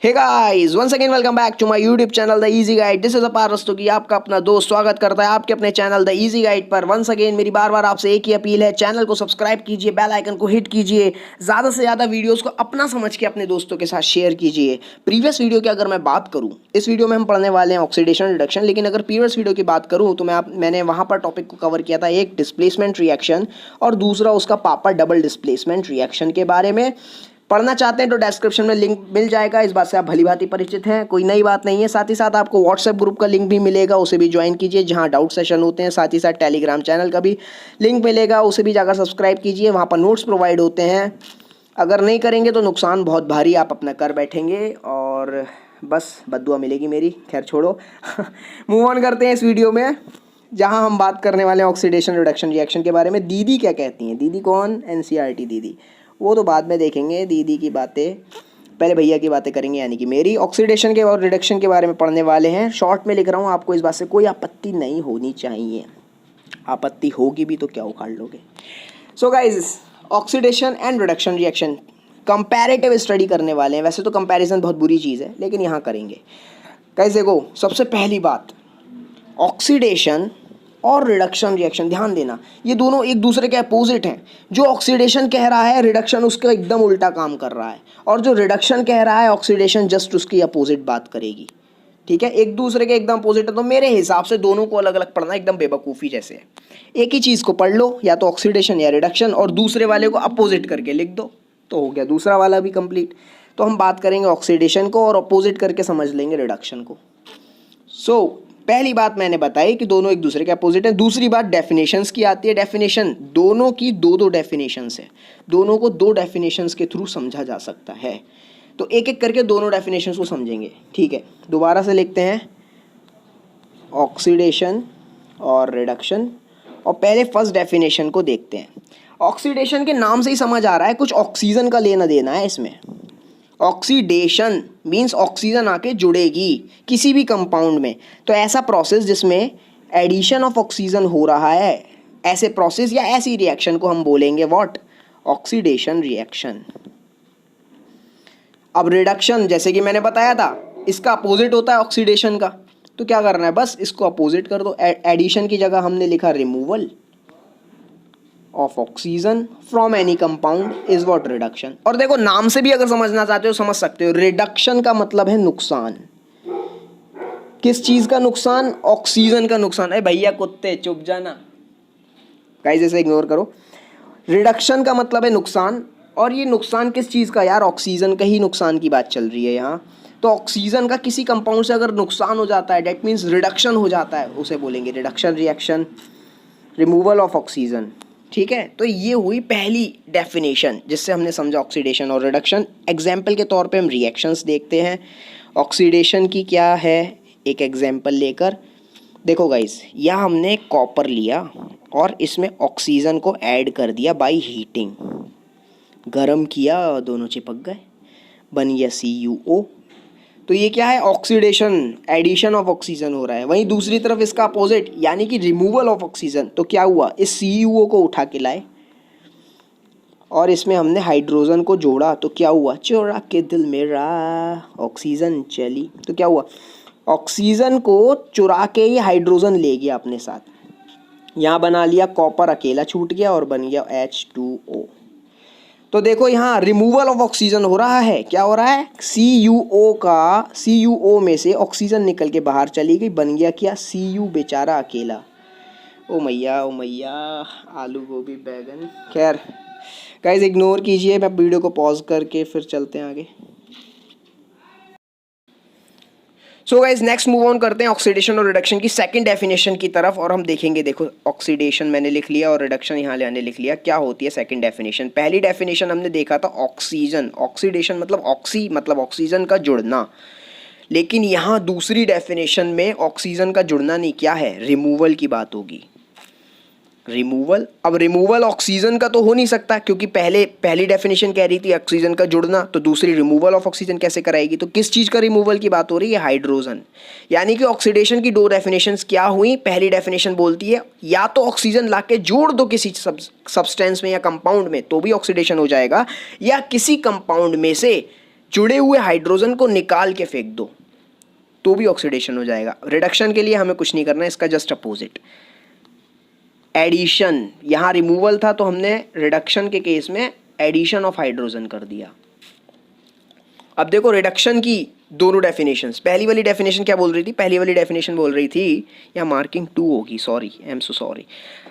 Hey guys, once again welcome back to my YouTube channel the easy guide. This is Apar Rastogi, आपका अपना दोस्त स्वागत करता है आपके अपने चैनल द इजी गाइड पर। वंस अगेन मेरी बार बार आपसे एक ही अपील है, चैनल को सब्सक्राइब कीजिए, बेल आइकन को हिट कीजिए, ज़्यादा से ज़्यादा वीडियोस को अपना समझ के अपने दोस्तों के साथ शेयर कीजिए। प्रीवियस वीडियो की अगर मैं बात करूँ, इस वीडियो में हम पढ़ने वाले हैं ऑक्सीडेशन रिडक्शन, लेकिन अगर प्रीवियस वीडियो की बात करूँ तो मैंने वहाँ पर टॉपिक को कवर किया था, एक डिस्प्लेसमेंट रिएक्शन और दूसरा उसका पापा डबल डिस्प्लेसमेंट रिएक्शन के बारे में। पढ़ना चाहते हैं तो डिस्क्रिप्शन में लिंक मिल जाएगा, इस बात से आप भली भांति परिचित हैं, कोई नई बात नहीं है। साथ ही साथ आपको व्हाट्सएप ग्रुप का लिंक भी मिलेगा, उसे भी ज्वाइन कीजिए जहां डाउट सेशन होते हैं। साथ ही साथ टेलीग्राम चैनल का भी लिंक मिलेगा, उसे भी जाकर सब्सक्राइब कीजिए, वहाँ पर नोट्स प्रोवाइड होते हैं। अगर नहीं करेंगे तो नुकसान बहुत भारी आप अपना कर बैठेंगे और बस बद्दुआ मिलेगी मेरी। खैर छोड़ो मूव ऑन करते हैं इस वीडियो में, जहाँ हम बात करने वाले हैं ऑक्सीडेशन रिडक्शन रिएक्शन के बारे में। दीदी क्या कहती हैं? दीदी कौन? एनसीईआरटी दीदी, वो तो बाद में देखेंगे। दीदी की बातें पहले भैया की बातें करेंगे, यानी कि मेरी। ऑक्सीडेशन के और रिडक्शन के बारे में पढ़ने वाले हैं। शॉर्ट में लिख रहा हूँ, आपको इस बात से कोई आपत्ति नहीं होनी चाहिए। आपत्ति होगी भी तो क्या उखाड़ लोगे। So guys, oxidation and reduction reaction comparative study करने वाले हैं। वैसे तो कंपैरिजन बहुत बुरी चीज़ है, लेकिन यहाँ करेंगे। गाइज देखो, सबसे पहली बात, ऑक्सीडेशन और रिडक्शन रिएक्शन, ध्यान देना, ये दोनों एक दूसरे के अपोजिट हैं। जो ऑक्सीडेशन कह रहा है, रिडक्शन उसका एकदम उल्टा काम कर रहा है, और जो रिडक्शन कह रहा है, ऑक्सीडेशन जस्ट उसकी अपोजिट बात करेगी। ठीक है, एक दूसरे के एकदम अपोजिट है, तो मेरे हिसाब से दोनों को अलग अलग पढ़ना एकदम बेवकूफ़ी जैसे है। एक ही चीज़ को पढ़ लो, या तो ऑक्सीडेशन या रिडक्शन, और दूसरे वाले को अपोजिट करके लिख दो, तो हो गया दूसरा वाला भी कंप्लीट। तो हम बात करेंगे ऑक्सीडेशन को और अपोजिट करके समझ लेंगे रिडक्शन को। पहली बात मैंने बताई कि दोनों एक दूसरे के अपोजिट हैं। दूसरी बात डेफिनेशंस की आती है। डेफिनेशन दोनों की दो डेफिनेशंस है, दोनों को दो डेफिनेशंस के थ्रू समझा जा सकता है। तो एक एक करके दोनों डेफिनेशंस को समझेंगे। ठीक है, दोबारा से लिखते हैं, ऑक्सीडेशन और रिडक्शन, और पहले फर्स्ट डेफिनेशन को देखते हैं। ऑक्सीडेशन के नाम से ही समझ आ रहा है कुछ ऑक्सीजन का लेना देना है इसमें। ऑक्सीडेशन मीन्स ऑक्सीजन आके जुड़ेगी किसी भी कंपाउंड में, तो ऐसा प्रोसेस जिसमें एडिशन ऑफ ऑक्सीजन हो रहा है, ऐसे प्रोसेस या ऐसी रिएक्शन को हम बोलेंगे व्हाट? Oxidation reaction. अब रिडक्शन, जैसे कि मैंने बताया था, इसका अपोजिट होता है ऑक्सीडेशन का, तो क्या करना है, बस इसको अपोजिट कर दो। एडिशन की जगह हमने लिखा removal of oxygen from any compound is what? Reduction. और देखो, नाम से भी अगर समझना चाहते हो समझ सकते हो, रिडक्शन का मतलब है नुकसान। किस चीज का नुकसान? ऑक्सीजन का नुकसान। अरे भैया कुत्ते चुप जाना, गाइस ऐसे इग्नोर करो। रिडक्शन का मतलब है नुकसान, और ये नुकसान किस चीज का यार? ऑक्सीजन का ही नुकसान की बात चल रही है यहाँ। तो ऑक्सीजन का किसी कंपाउंड से अगर नुकसान हो जाता है, डेट मीन्स रिडक्शन हो जाता है, उसे बोलेंगे reduction reaction, removal of oxygen. ठीक है, तो ये हुई पहली डेफिनेशन जिससे हमने समझा ऑक्सीडेशन और रिडक्शन। एग्जाम्पल के तौर पे हम रिएक्शंस देखते हैं ऑक्सीडेशन की क्या है, एक एग्जाम्पल लेकर। देखो गाइस, यहाँ हमने कॉपर लिया और इसमें ऑक्सीजन को ऐड कर दिया बाय हीटिंग, गरम किया, दोनों चिपक गए, बन गया CuO। तो ये क्या है? ऑक्सीडेशन, एडिशन ऑफ ऑक्सीजन हो रहा है। वहीं दूसरी तरफ इसका अपोजिट यानी कि रिमूवल ऑफ ऑक्सीजन, तो क्या हुआ? इस CuO को उठा के लाए और इसमें हमने हाइड्रोजन को जोड़ा, तो क्या हुआ? चोरा के दिल मेरा ऑक्सीजन चली। तो क्या हुआ? ऑक्सीजन को चुरा के ही हाइड्रोजन ले गया अपने साथ, यहाँ बना लिया कॉपर, अकेला छूट गया और बन गया H2O। तो देखो, यहाँ रिमूवल ऑफ ऑक्सीजन हो रहा है। क्या हो रहा है? CuO में से ऑक्सीजन निकल के बाहर चली गई, बन गया क्या? Cu बेचारा अकेला। ओ मैया ओ मैया, आलू गोभी बैगन। खैर गाइस इग्नोर कीजिए, मैं वीडियो को पॉज करके फिर चलते हैं आगे। So guys, next move on करते हैं ऑक्सीडेशन और रिडक्शन की सेकंड डेफिनेशन की तरफ, और हम देखेंगे। देखो, ऑक्सीडेशन मैंने लिख लिया और रिडक्शन यहाँ लेने लिख लिया। क्या होती है सेकंड डेफिनेशन? पहली डेफिनेशन हमने देखा था ऑक्सीजन, ऑक्सीडेशन मतलब मतलब ऑक्सीजन का जुड़ना, लेकिन यहाँ दूसरी डेफिनेशन में ऑक्सीजन का जुड़ना नहीं, क्या है? रिमूवल की बात होगी। रिमूवल, अब रिमूवल ऑक्सीजन का तो हो नहीं सकता, क्योंकि पहली डेफिनेशन कह रही थी ऑक्सीजन का जुड़ना, तो दूसरी रिमूवल ऑफ ऑक्सीजन कैसे कराएगी? तो किस चीज़ का रिमूवल की बात हो रही है? हाइड्रोजन। यानी कि ऑक्सीडेशन की दो डेफिनेशंस क्या हुई? पहली डेफिनेशन बोलती है या तो ऑक्सीजन लाके जोड़ दो किसी सब्सटेंस में या कंपाउंड में, तो भी ऑक्सीडेशन हो जाएगा, या किसी कंपाउंड में से जुड़े हुए हाइड्रोजन को निकाल के फेंक दो तो भी ऑक्सीडेशन हो जाएगा। रिडक्शन के लिए हमें कुछ नहीं करना है, इसका जस्ट अपोजिट। एडिशन, यहाँ रिमूवल था तो हमने रिडक्शन के केस में एडिशन ऑफ हाइड्रोजन कर दिया। अब देखो रिडक्शन की दोनों डेफिनेशंस, पहली वाली डेफिनेशन क्या बोल रही थी, पहली वाली डेफिनेशन बोल रही थी, या मार्किंग 2 होगी, sorry I am so sorry.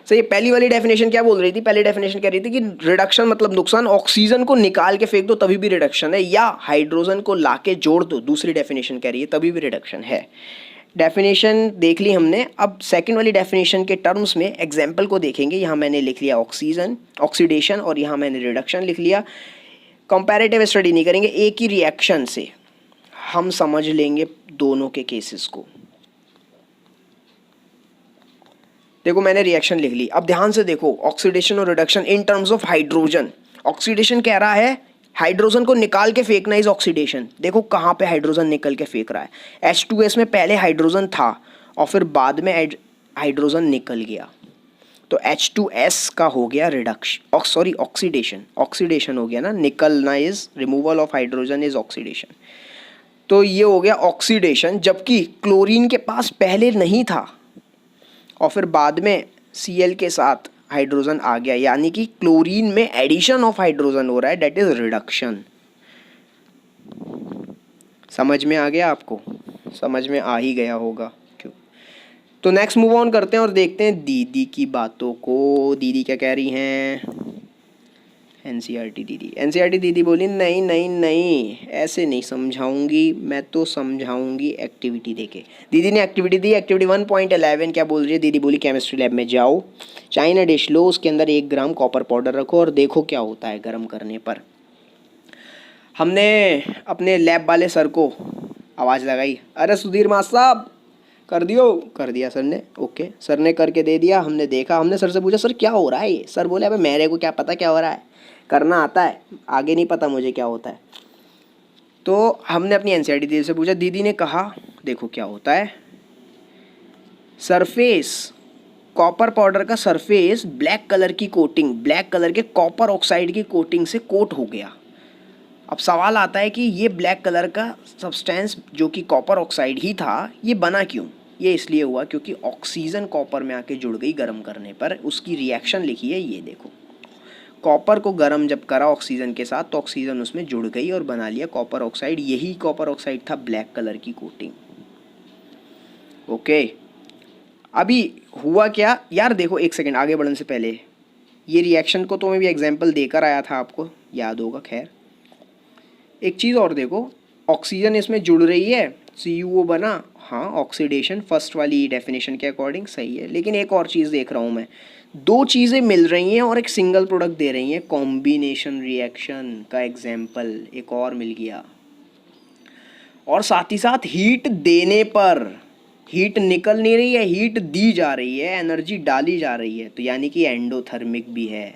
सही, पहली वाली डेफिनेशन क्या बोल रही थी, पहली डेफिनेशन कह रही थी कि रिडक्शन मतलब नुकसान, ऑक्सीजन को निकाल के फेंक दो तभी भी रिडक्शन है, या हाइड्रोजन को लाके जोड़ दो, दूसरी डेफिनेशन कह रही है तभी भी रिडक्शन है। डेफिनेशन देख ली हमने। अब सेकंड वाली डेफिनेशन के टर्म्स में एग्जाम्पल को देखेंगे। यहाँ मैंने लिख लिया ऑक्सीजन ऑक्सीडेशन और यहाँ मैंने रिडक्शन लिख लिया। कंपैरेटिव स्टडी नहीं करेंगे, एक ही रिएक्शन से हम समझ लेंगे दोनों के केसेस को। देखो मैंने रिएक्शन लिख ली, अब ध्यान से देखो ऑक्सीडेशन और reduction in terms of hydrogen. Oxidation कह रहा है हाइड्रोजन को निकाल के फेंकना इज ऑक्सीडेशन। देखो कहाँ पे हाइड्रोजन निकल के फेंक रहा है, H2S में पहले हाइड्रोजन था और फिर बाद में हाइड्रोजन निकल गया, तो H2S का हो गया रिडक्शन, सॉरी ऑक्सीडेशन, ऑक्सीडेशन हो गया ना, निकलना is removal of hydrogen is oxidation, तो ये हो गया ऑक्सीडेशन। जबकि क्लोरीन के पास पहले नहीं था और फिर बाद में Cl के साथ हाइड्रोजन आ गया, यानी कि क्लोरीन में एडिशन ऑफ हाइड्रोजन हो रहा है, डेट इज रिडक्शन। समझ में आ गया आपको, समझ में आ ही गया होगा क्यों। तो नेक्स्ट मूव ऑन करते हैं और देखते हैं दीदी की बातों को। दीदी क्या कह रही हैं, एनसीईआरटी दीदी बोली नहीं नहीं नहीं ऐसे नहीं समझाऊंगी, मैं तो समझाऊंगी एक्टिविटी देके। दीदी ने एक्टिविटी दी, एक्टिविटी 1.11 क्या बोल रही है दीदी, बोली केमिस्ट्री लैब में जाओ, चाइना डिश लो, उसके अंदर 1 ग्राम कॉपर पाउडर रखो और देखो क्या होता है गर्म करने पर। हमने अपने लैब वाले सर को आवाज़ लगाई, अरे सुधीर मास्टर साहब कर दिया सर ने, ओके सर ने करके दे दिया। हमने देखा, हमने सर से पूछा सर क्या हो रहा है ये, सर बोले अबे मेरे को क्या पता क्या हो रहा है, करना आता है, आगे नहीं पता मुझे क्या होता है। तो हमने अपनी एनसीईआरटी दीदी से पूछा, दीदी ने कहा देखो क्या होता है, सरफेस कॉपर पाउडर का सरफेस ब्लैक कलर की कोटिंग, ब्लैक कलर के कॉपर ऑक्साइड की कोटिंग से कोट हो गया। अब सवाल आता है कि ये ब्लैक कलर का सब्सटेंस जो कि कॉपर ऑक्साइड ही था, ये बना क्यों? ये इसलिए हुआ क्योंकि ऑक्सीजन कॉपर में आके जुड़ गई गर्म करने पर, उसकी रिएक्शन लिखी है ये देखो। कॉपर को गर्म जब करा ऑक्सीजन के साथ तो ऑक्सीजन उसमें जुड़ गई और बना लिया कॉपर ऑक्साइड, यही कॉपर ऑक्साइड था ब्लैक कलर की कोटिंग। ओके अभी हुआ क्या यार, देखो एक सेकेंड आगे बढ़ने से पहले ये रिएक्शन को तो मैं भी एग्जाम्पल देकर आया था, आपको याद होगा। खैर एक चीज़ और देखो, ऑक्सीजन इसमें जुड़ रही है, CuO बना, हाँ ऑक्सीडेशन फर्स्ट वाली डेफिनेशन के अकॉर्डिंग सही है। लेकिन एक और चीज़ देख रहा हूँ मैं, 2 चीज़ें मिल रही हैं और एक सिंगल प्रोडक्ट दे रही हैं, कॉम्बिनेशन रिएक्शन का एग्जाम्पल एक और मिल गया। और साथ ही साथ हीट देने पर हीट निकल नहीं रही है, हीट दी जा रही है, एनर्जी डाली जा रही है, तो यानी कि एंडोथर्मिक भी है।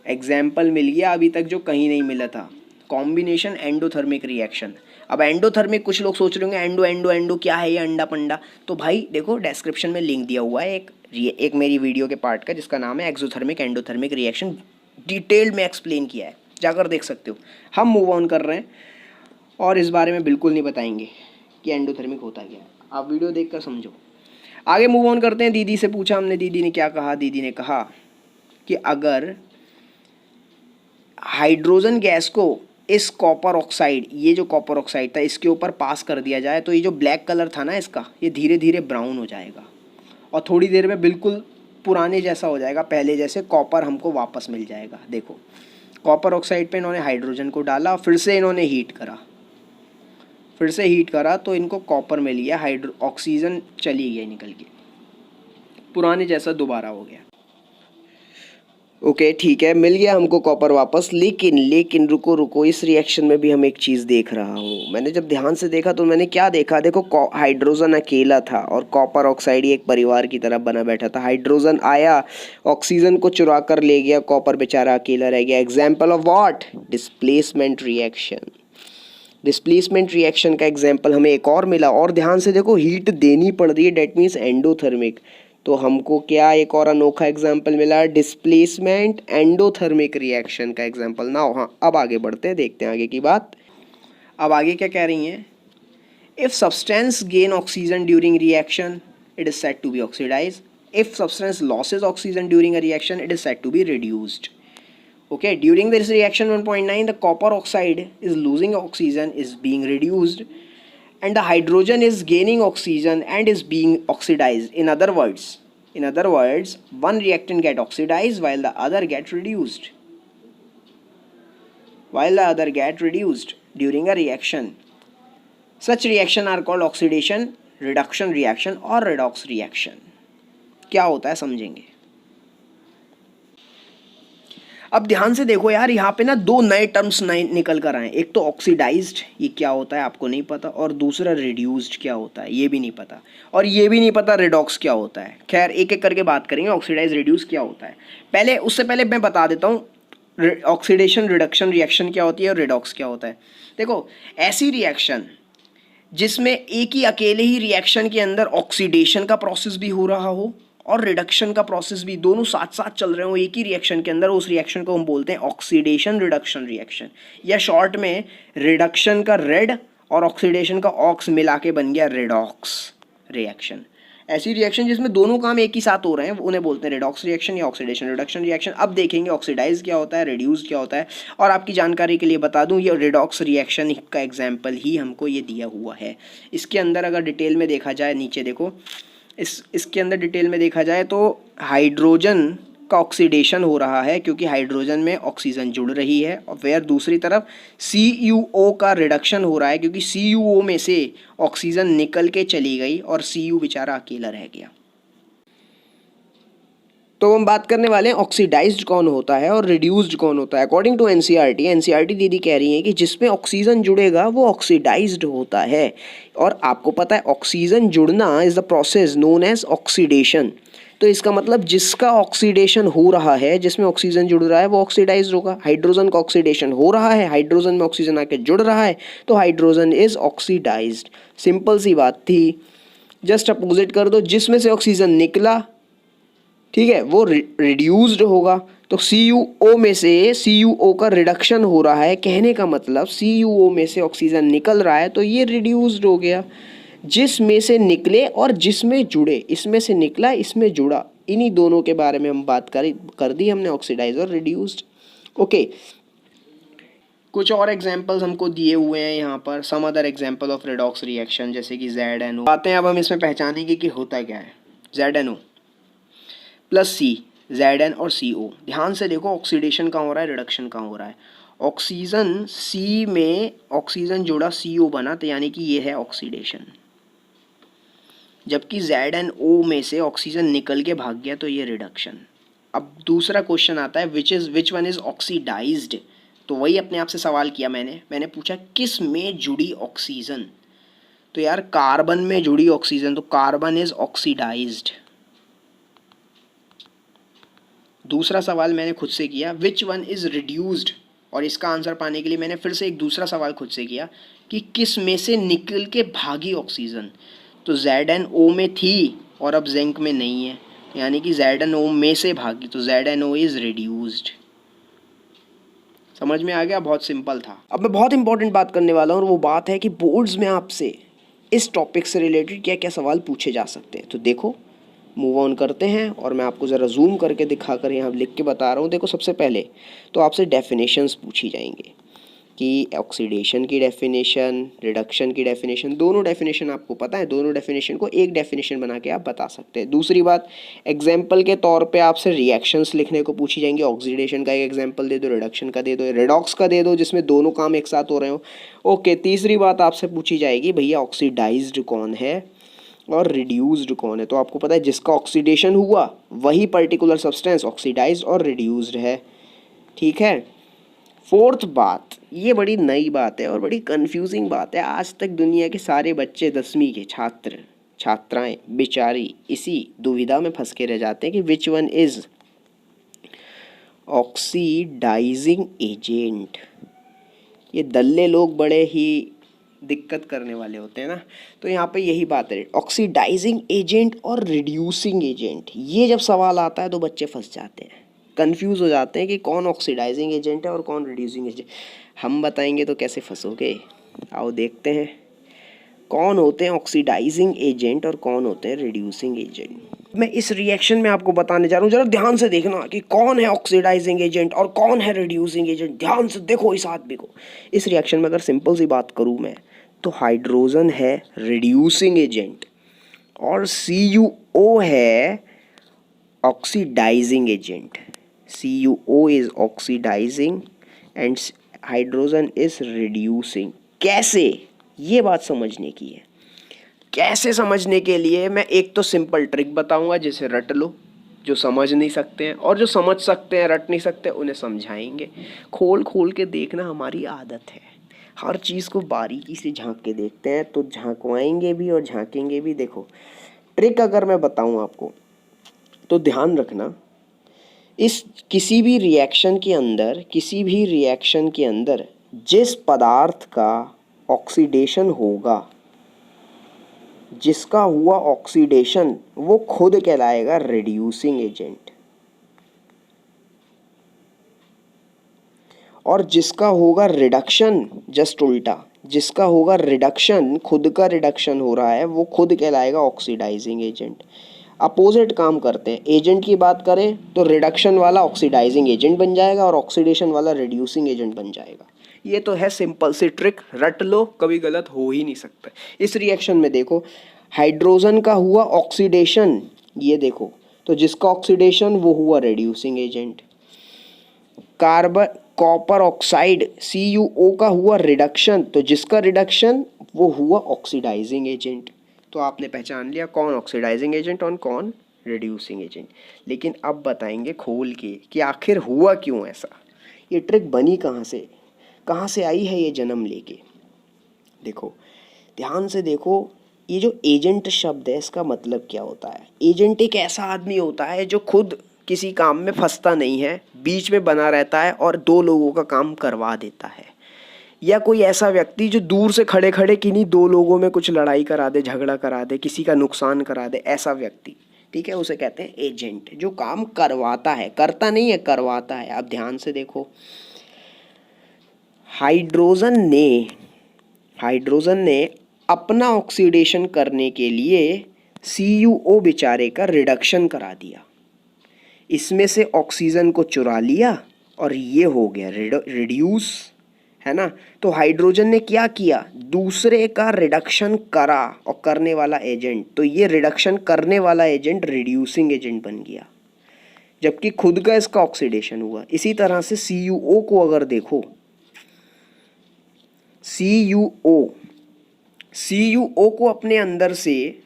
एग्जाम्पल मिल गया अभी तक जो कहीं नहीं मिला था, कॉम्बिनेशन एंडोथर्मिक रिएक्शन। अब एंडोथर्मिक कुछ लोग सोच रहे होंगे एंडो क्या है ये अंडा पंडा, तो भाई देखो डिस्क्रिप्शन में लिंक दिया हुआ है एक मेरी वीडियो के पार्ट का जिसका नाम है एक्सोथर्मिक एंडोथर्मिक रिएक्शन, डिटेल्ड में एक्सप्लेन किया है, जाकर देख सकते हो। हम मूव ऑन कर रहे हैं और इस बारे में बिल्कुल नहीं बताएंगे कि एंडोथर्मिक होता क्या है, आप वीडियो देख कर समझो। आगे मूव ऑन करते हैं। दीदी से पूछा हमने, दीदी ने क्या कहा, दीदी ने कहा कि अगर हाइड्रोजन गैस को इस कॉपर ऑक्साइड, ये जो कॉपर ऑक्साइड था इसके ऊपर पास कर दिया जाए तो ये जो ब्लैक कलर था ना इसका, ये धीरे धीरे ब्राउन हो जाएगा और थोड़ी देर में बिल्कुल पुराने जैसा हो जाएगा, पहले जैसे कॉपर हमको वापस मिल जाएगा। देखो कॉपर ऑक्साइड पे इन्होंने हाइड्रोजन को डाला, फिर से इन्होंने हीट करा, तो इनको कॉपर मिल गया, ऑक्सीजन चली गई निकल के, पुराने जैसा दोबारा हो गया। ओके ठीक है, मिल गया हमको कॉपर वापस। लेकिन रुको, इस रिएक्शन में भी हम एक चीज़ देख रहा हूँ। मैंने जब ध्यान से देखा तो मैंने क्या देखा, देखो हाइड्रोजन अकेला था और कॉपर ऑक्साइड एक परिवार की तरह बना बैठा था। हाइड्रोजन आया, ऑक्सीजन को चुरा कर ले गया, कॉपर बेचारा अकेला रह गया। Example of what, displacement reaction. Displacement reaction का एग्जाम्पल हमें एक और मिला, और ध्यान से देखो हीट देनी पड़ रही है, डेट मीन्स एंडोथर्मिक। तो हमको क्या एक और अनोखा एग्जाम्पल मिला, डिस्प्लेसमेंट एंडोथर्मिक रिएक्शन का एग्जाम्पल। ना हाँ अब आगे बढ़ते हैं, देखते हैं आगे की बात। अब आगे क्या कह रही हैं, if substance gain oxygen during reaction it is said to be oxidise, if substance losses oxygen during a reaction it is said to be reduced. Okay, during this reaction 1.9 the copper oxide is losing oxygen, is being reduced, and the hydrogen is gaining oxygen and is being oxidized. In other words, one reactant get oxidized while the other get reduced. During a reaction. Such reaction are called oxidation, reduction reaction or redox reaction. क्या होता है समझेंगे. अब ध्यान से देखो यार, यहाँ पे ना दो नए टर्म्स निकल कर आए. एक तो ऑक्सीडाइज्ड, ये क्या होता है आपको नहीं पता, और दूसरा रिड्यूस्ड क्या होता है ये भी नहीं पता, और ये भी नहीं पता रिडॉक्स क्या होता है. खैर एक एक करके बात करेंगे. ऑक्सीडाइज रिड्यूस क्या होता है, उससे पहले मैं बता देता हूँ ऑक्सीडेशन रिडक्शन रिएक्शन क्या होती है और रिडॉक्स क्या होता है. देखो, ऐसी रिएक्शन जिसमें एक ही अकेले ही रिएक्शन के अंदर ऑक्सीडेशन का प्रोसेस भी हो रहा हो और रिडक्शन का प्रोसेस भी, दोनों साथ साथ चल रहे हो एक ही रिएक्शन के अंदर, उस रिएक्शन को हम बोलते हैं ऑक्सीडेशन रिडक्शन रिएक्शन, या शॉर्ट में रिडक्शन का रेड और ऑक्सीडेशन का ऑक्स मिला के बन गया रिडॉक्स रिएक्शन. ऐसी रिएक्शन जिसमें दोनों काम एक ही साथ हो रहे हैं उन्हें बोलते हैं रिडॉक्स रिएक्शन या ऑक्सीडेशन रिडक्शन रिएक्शन. अब देखेंगे ऑक्सीडाइज क्या होता है, रिड्यूस क्या होता है. और आपकी जानकारी के लिए बता दूं, ये रिडॉक्स रिएक्शन का एग्जाम्पल ही हमको ये दिया हुआ है. इसके अंदर अगर डिटेल में देखा जाए, नीचे देखो, इसके अंदर डिटेल में देखा जाए तो हाइड्रोजन का ऑक्सीडेशन हो रहा है क्योंकि हाइड्रोजन में ऑक्सीजन जुड़ रही है, और फिर दूसरी तरफ CuO का रिडक्शन हो रहा है क्योंकि CuO में से ऑक्सीजन निकल के चली गई और Cu बेचारा अकेला रह गया. तो हम बात करने वाले हैं ऑक्सीडाइज्ड कौन होता है और रिड्यूस्ड कौन होता है. अकॉर्डिंग टू एनसीईआरटी दीदी कह रही है कि जिसमें ऑक्सीजन जुड़ेगा वो ऑक्सीडाइज्ड होता है. और आपको पता है ऑक्सीजन जुड़ना is the process known as oxidation. तो इसका मतलब जिसका ऑक्सीडेशन हो रहा है, जिसमें ऑक्सीजन जुड़ रहा है वो ऑक्सीडाइज्ड होगा. हाइड्रोजन का ऑक्सीडेशन हो रहा है, हाइड्रोजन में ऑक्सीजन आके जुड़ रहा है, तो हाइड्रोजन इज ऑक्सीडाइज्ड. सिंपल सी बात थी. जस्ट अपोजिट कर दो, जिसमें से ऑक्सीजन निकला, ठीक है, वो रिड्यूस्ड होगा. तो CuO में से CuO का रिडक्शन हो रहा है, कहने का मतलब CuO में से ऑक्सीजन निकल रहा है तो ये रिड्यूस्ड हो गया. जिसमें से निकले और जिसमें जुड़े, इसमें से निकला इसमें जुड़ा, इन्हीं दोनों के बारे में हम बात कर दी हमने, ऑक्सीडाइज और रिड्यूस्ड. ओके, कुछ और एग्जांपल्स हमको दिए हुए हैं यहाँ पर. Some other example of redox reaction जैसे कि ZNO. आते हैं अब हम इसमें पहचानेंगे कि होता क्या है. ZNO प्लस C, Zn और CO. ध्यान से देखो ऑक्सीडेशन कहाँ हो रहा है, रिडक्शन कहाँ हो रहा है. ऑक्सीजन C में ऑक्सीजन जोड़ा CO बना, तो यानी कि ये है ऑक्सीडेशन. जबकि ZnO में से ऑक्सीजन निकल के भाग गया तो ये रिडक्शन. अब दूसरा क्वेश्चन आता है विच वन इज ऑक्सीडाइज्ड. तो वही अपने आप से सवाल किया मैंने पूछा किस में जुड़ी ऑक्सीजन. तो यार कार्बन में जुड़ी ऑक्सीजन, तो कार्बन इज ऑक्सीडाइज्ड. दूसरा सवाल मैंने खुद से किया विच वन इज रिड्यूस्ड, और इसका आंसर पाने के लिए मैंने फिर से एक दूसरा सवाल खुद से किया कि किस में से निकल के भागी ऑक्सीजन. तो ZnO में थी और अब जिंक में नहीं है, यानी कि ZnO में से भागी, तो ZnO इज रिड्यूस्ड. समझ में आ गया, बहुत सिंपल था. अब मैं बहुत इंपॉर्टेंट बात करने वाला हूँ और वो बात है कि बोर्ड्स में आपसे इस टॉपिक से रिलेटेड क्या क्या सवाल पूछे जा सकते हैं. तो देखो, मूव ऑन करते हैं और मैं आपको ज़रा जूम करके दिखा कर यहाँ लिख के बता रहा हूँ. देखो, सबसे पहले तो आपसे डेफिनेशंस पूछी जाएंगे कि ऑक्सीडेशन की डेफिनेशन, रिडक्शन की डेफिनेशन, दोनों डेफिनेशन आपको पता है, दोनों डेफिनेशन को एक डेफिनेशन बना के आप बता सकते हैं. दूसरी बात, एग्जाम्पल के तौर पे आपसे रिएक्शंस लिखने को पूछी जाएंगी. ऑक्सीडेशन का एक एग्जाम्पल दे दो, रिडक्शन का दे दो, रिडॉक्स का दे दो जिसमें दोनों काम एक साथ हो रहे हो. ओके, तीसरी बात आपसे पूछी जाएगी भैया ऑक्सीडाइज्ड कौन है और रिड्यूस्ड कौन है. तो आपको पता है जिसका ऑक्सीडेशन हुआ वही पर्टिकुलर सब्सटेंस ऑक्सीडाइज्ड और रिड्यूस्ड है. ठीक है. फोर्थ बात, ये बड़ी नई बात है और बड़ी कंफ्यूजिंग बात है. आज तक दुनिया के सारे बच्चे 10वीं के छात्राएं बेचारी इसी दुविधा में फंस के रह जाते हैं कि which one is oxidising agent. ये दल्ले लोग बड़े ही दिक्कत करने वाले होते हैं ना. तो यहाँ पे यही बात है, ऑक्सीडाइजिंग एजेंट और रिड्यूसिंग एजेंट. ये जब सवाल आता है तो बच्चे फंस जाते हैं, कंफ्यूज हो जाते हैं कि कौन ऑक्सीडाइजिंग एजेंट है और कौन रिड्यूसिंग एजेंट. हम बताएंगे तो कैसे फंसोगे. आओ देखते हैं कौन होते हैं ऑक्सीडाइजिंग एजेंट और कौन होते हैं रिड्यूसिंग एजेंट। मैं इस रिएक्शन में आपको बताने जा रहा हूँ, जरा ध्यान से देखना कि कौन है ऑक्सीडाइजिंग एजेंट और कौन है रिड्यूसिंग एजेंट। ध्यान से देखो इस आदमी को। इस रिएक्शन में अगर सिंपल सी बात करूँ मैं, तो हाइड्रोजन है रिड्यूसिंग एजेंट और CuO है oxidising agent. CuO is oxidising and hydrogen is reducing. कैसे, ये बात समझने की है। कैसे समझने के लिए मैं एक तो सिंपल ट्रिक बताऊंगा जिसे रट लो, जो समझ नहीं सकते हैं, और जो समझ सकते हैं रट नहीं सकते उन्हें समझाएंगे। खोल खोल के देखना हमारी आदत है, हर चीज़ को बारीकी से झांक के देखते हैं, तो झांकवाएंगे भी और झांकेंगे भी। देखो ट्रिक अगर मैं बताऊं आपको तो ध्यान रखना, इस किसी भी रिएक्शन के अंदर जिस पदार्थ का ऑक्सीडेशन होगा, जिसका हुआ ऑक्सीडेशन, वो खुद कहलाएगा रिड्यूसिंग एजेंट, और जिसका होगा रिडक्शन, जस्ट उल्टा, जिसका होगा रिडक्शन, खुद का रिडक्शन हो रहा है, वो खुद कहलाएगा ऑक्सीडाइजिंग एजेंट। अपोजिट काम करते हैं। एजेंट की बात करें तो रिडक्शन वाला ऑक्सीडाइजिंग एजेंट बन जाएगा और ऑक्सीडेशन वाला रिड्यूसिंग एजेंट बन जाएगा। ये तो है सिंपल सी ट्रिक, रट लो, कभी गलत हो ही नहीं सकता। इस रिएक्शन में देखो हाइड्रोजन का हुआ ऑक्सीडेशन, ये देखो, तो जिसका ऑक्सीडेशन वो हुआ reducing agent. Carbon copper oxide CuO का हुआ रिडक्शन, तो जिसका रिडक्शन वो हुआ ऑक्सीडाइजिंग एजेंट। तो आपने पहचान लिया कौन ऑक्सीडाइजिंग एजेंट और कौन रिड्यूसिंग एजेंट। लेकिन अब बताएंगे खोल के कि आखिर हुआ क्यों ऐसा, ये ट्रिक बनी कहाँ से आई है ये जन्म लेके। देखो ध्यान से देखो, ये जो एजेंट शब्द है इसका मतलब क्या होता है। एजेंट एक ऐसा आदमी होता है जो खुद किसी काम में फंसता नहीं है, बीच में बना रहता है और दो लोगों का काम करवा देता है। या कोई ऐसा व्यक्ति जो दूर से खड़े खड़े किन्हीं दो लोगों में कुछ लड़ाई करा दे, झगड़ा करा दे, किसी का नुकसान करा दे, ऐसा व्यक्ति, ठीक है, उसे कहते हैं एजेंट, जो काम करवाता है, करता नहीं है, करवाता है। अब ध्यान से देखो, हाइड्रोजन ने अपना ऑक्सीडेशन करने के लिए CuO बेचारे का रिडक्शन करा दिया, इसमें से ऑक्सीजन को चुरा लिया और ये हो गया रिड्यूस, है ना। तो हाइड्रोजन ने क्या किया, दूसरे का रिडक्शन करा, और करने वाला एजेंट, तो ये रिडक्शन करने वाला एजेंट रिड्यूसिंग एजेंट बन गया, जबकि खुद का इसका ऑक्सीडेशन हुआ। इसी तरह से CuO को अगर देखो, CuO को अपने अंदर से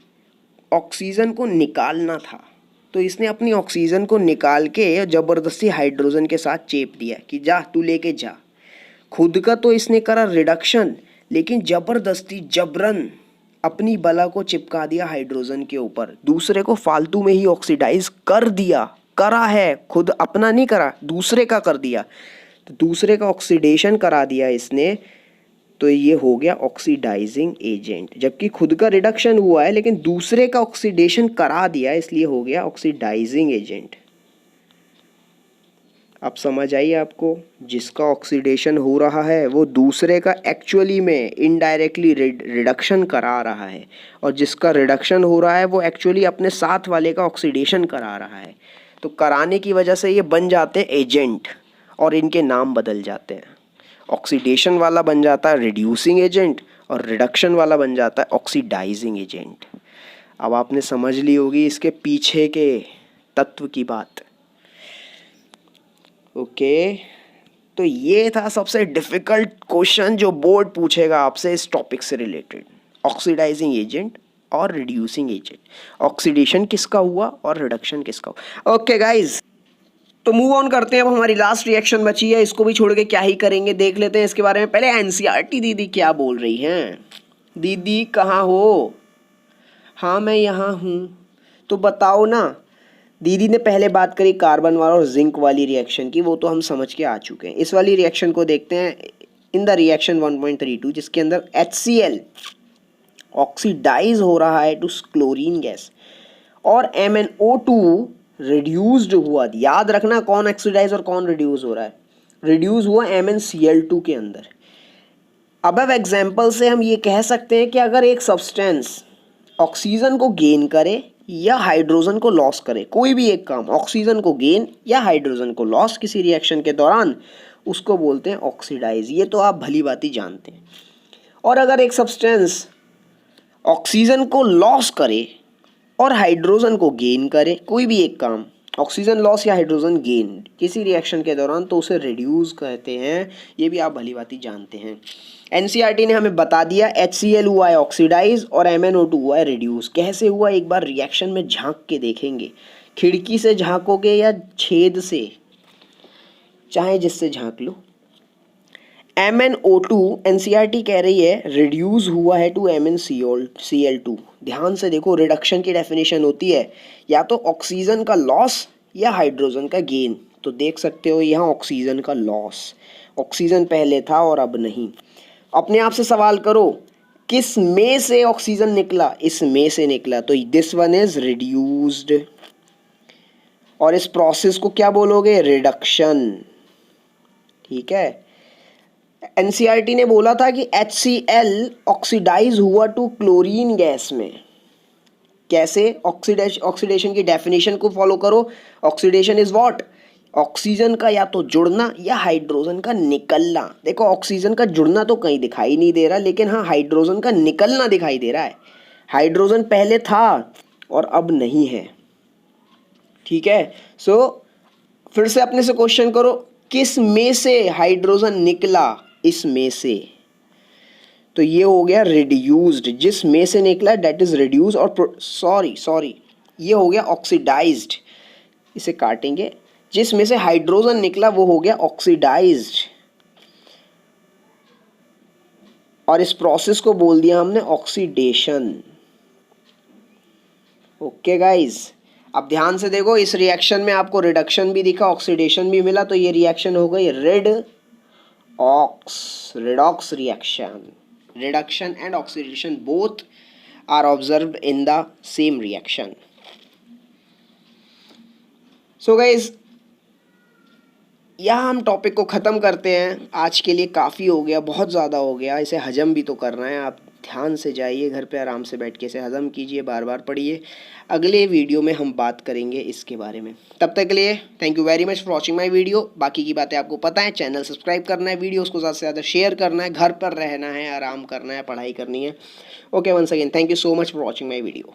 ऑक्सीजन को निकालना था, तो इसने अपनी ऑक्सीजन को निकाल के जबरदस्ती हाइड्रोजन के साथ चेप दिया कि जा तू लेके जा। खुद का तो इसने करा रिडक्शन, लेकिन जबरदस्ती जबरन अपनी बला को चिपका दिया हाइड्रोजन के ऊपर, दूसरे को फालतू में ही ऑक्सीडाइज कर दिया। करा है, खुद अपना नहीं करा, दूसरे का कर दिया, तो दूसरे का ऑक्सीडेशन करा दिया इसने, तो ये हो गया ऑक्सीडाइजिंग एजेंट। जबकि खुद का रिडक्शन हुआ है लेकिन दूसरे का ऑक्सीडेशन करा दिया, इसलिए हो गया ऑक्सीडाइजिंग एजेंट। अब समझ आई आपको, जिसका ऑक्सीडेशन हो रहा है वो दूसरे का एक्चुअली में इनडायरेक्टली रिडक्शन करा रहा है, और जिसका रिडक्शन हो रहा है वो एक्चुअली अपने साथ वाले का ऑक्सीडेशन करा रहा है। तो कराने की वजह से ये बन जाते हैं एजेंट, और इनके नाम बदल जाते हैं। ऑक्सीडेशन वाला बन जाता है रिड्यूसिंग एजेंट और रिडक्शन वाला बन जाता है ऑक्सीडाइजिंग एजेंट। अब आपने समझ ली होगी इसके पीछे के तत्व की बात। ओके, तो ये था सबसे डिफ़िकल्ट क्वेश्चन जो बोर्ड पूछेगा आपसे इस टॉपिक से रिलेटेड, ऑक्सीडाइजिंग एजेंट और रिड्यूसिंग एजेंट। ऑक्सीडेशन किसका हुआ और रिडक्शन किसका हुआ। ओके गाइज, तो मूव ऑन करते हैं। अब हमारी लास्ट रिएक्शन बची है, इसको भी छोड़ के क्या ही करेंगे, देख लेते हैं इसके बारे में। पहले एनसीईआरटी दीदी क्या बोल रही हैं। दीदी कहाँ हो? हाँ मैं यहाँ हूँ, तो बताओ ना। दीदी ने पहले बात करी कार्बन वाला और जिंक वाली रिएक्शन की, वो तो हम समझ के आ चुके हैं। इस वाली रिएक्शन को देखते हैं। इन द रिएक्शन 1.32 जिसके अंदर HCl ऑक्सीडाइज हो रहा है टू क्लोरीन गैस और MnO2 रिड्यूस्ड हुआ। याद रखना कौन ऑक्सीडाइज और कौन रिड्यूस हो रहा है। रिड्यूस हुआ MnCl2 के अंदर। अबव एग्जाम्पल से हम ये कह सकते हैं कि अगर एक सब्सटेंस ऑक्सीजन को गेन करे या हाइड्रोजन को लॉस करे, कोई भी एक काम, ऑक्सीजन को गेन या हाइड्रोजन को लॉस किसी रिएक्शन के दौरान, उसको बोलते हैं ऑक्सीडाइज। ये तो आप भली बात ही जानते हैं। और अगर एक सब्सटेंस ऑक्सीजन को लॉस करे और हाइड्रोजन को गेन करे, कोई भी एक काम, ऑक्सीजन लॉस या हाइड्रोजन गेन किसी रिएक्शन के दौरान, तो उसे रिड्यूस कहते हैं। ये भी आप भली बात ही जानते हैं। एनसीईआरटी ने हमें बता दिया HCl हुआ है ऑक्सीडाइज और MnO2 हुआ है रिड्यूस। कैसे हुआ, एक बार रिएक्शन में झांक के देखेंगे। खिड़की से झांकोगे या छेद से, चाहे जिससे झांक लो। MnO2 एनसीईआरटी कह रही है रिड्यूस हुआ है टू MnCl2। ध्यान से देखो, रिडक्शन की डेफिनेशन होती है या तो ऑक्सीजन का लॉस या हाइड्रोजन का गेन। तो देख सकते हो यहाँ ऑक्सीजन का लॉस, ऑक्सीजन पहले था और अब नहीं। अपने आप से सवाल करो, किस में से ऑक्सीजन निकला, इस में से निकला, तो दिस वन इज रिड्यूस्ड। और इस प्रोसेस को क्या बोलोगे, रिडक्शन। ठीक है। एनसीईआरटी ने बोला था कि HCl ऑक्सीडाइज हुआ टू क्लोरीन गैस में। कैसे, ऑक्सीडेशन की डेफिनेशन को फॉलो करो। ऑक्सीडेशन इज व्हाट, ऑक्सीजन का या तो जुड़ना या हाइड्रोजन का निकलना। देखो ऑक्सीजन का जुड़ना तो कहीं दिखाई नहीं दे रहा, लेकिन हाँ हाइड्रोजन का निकलना दिखाई दे रहा है। हाइड्रोजन पहले था और अब नहीं है। ठीक है। सो फिर से अपने से क्वेश्चन करो, किस में से हाइड्रोजन निकला, इस में से। तो ये हो गया रिड्यूस्ड, जिस में से निकला डेट इज रिड्यूस। और सॉरी ये हो गया ऑक्सीडाइज्ड, इसे काटेंगे। जिस में से हाइड्रोजन निकला वो हो गया ऑक्सीडाइज्ड, और इस प्रोसेस को बोल दिया हमने ऑक्सीडेशन। ओके गाइज, अब ध्यान से देखो, इस रिएक्शन में आपको रिडक्शन भी दिखा, ऑक्सीडेशन भी मिला, तो ये रिएक्शन हो गई redox reaction. Reduction and oxidation both are observed in the same reaction. So guys, यहाँ हम टॉपिक को ख़त्म करते हैं। आज के लिए काफ़ी हो गया, बहुत ज़्यादा हो गया। इसे हजम भी तो करना है। आप ध्यान से जाइए घर पे, आराम से बैठ के इसे हजम कीजिए, बार बार पढ़िए। अगले वीडियो में हम बात करेंगे इसके बारे में। तब तक के लिए thank you very much for watching my video. बाकी की बातें आपको पता है, चैनल सब्सक्राइब करना है, वीडियोस को ज़्यादा से ज़्यादा शेयर करना है, घर पर रहना है, आराम करना है, पढ़ाई करनी है। Okay, once again thank you so much for watching my video.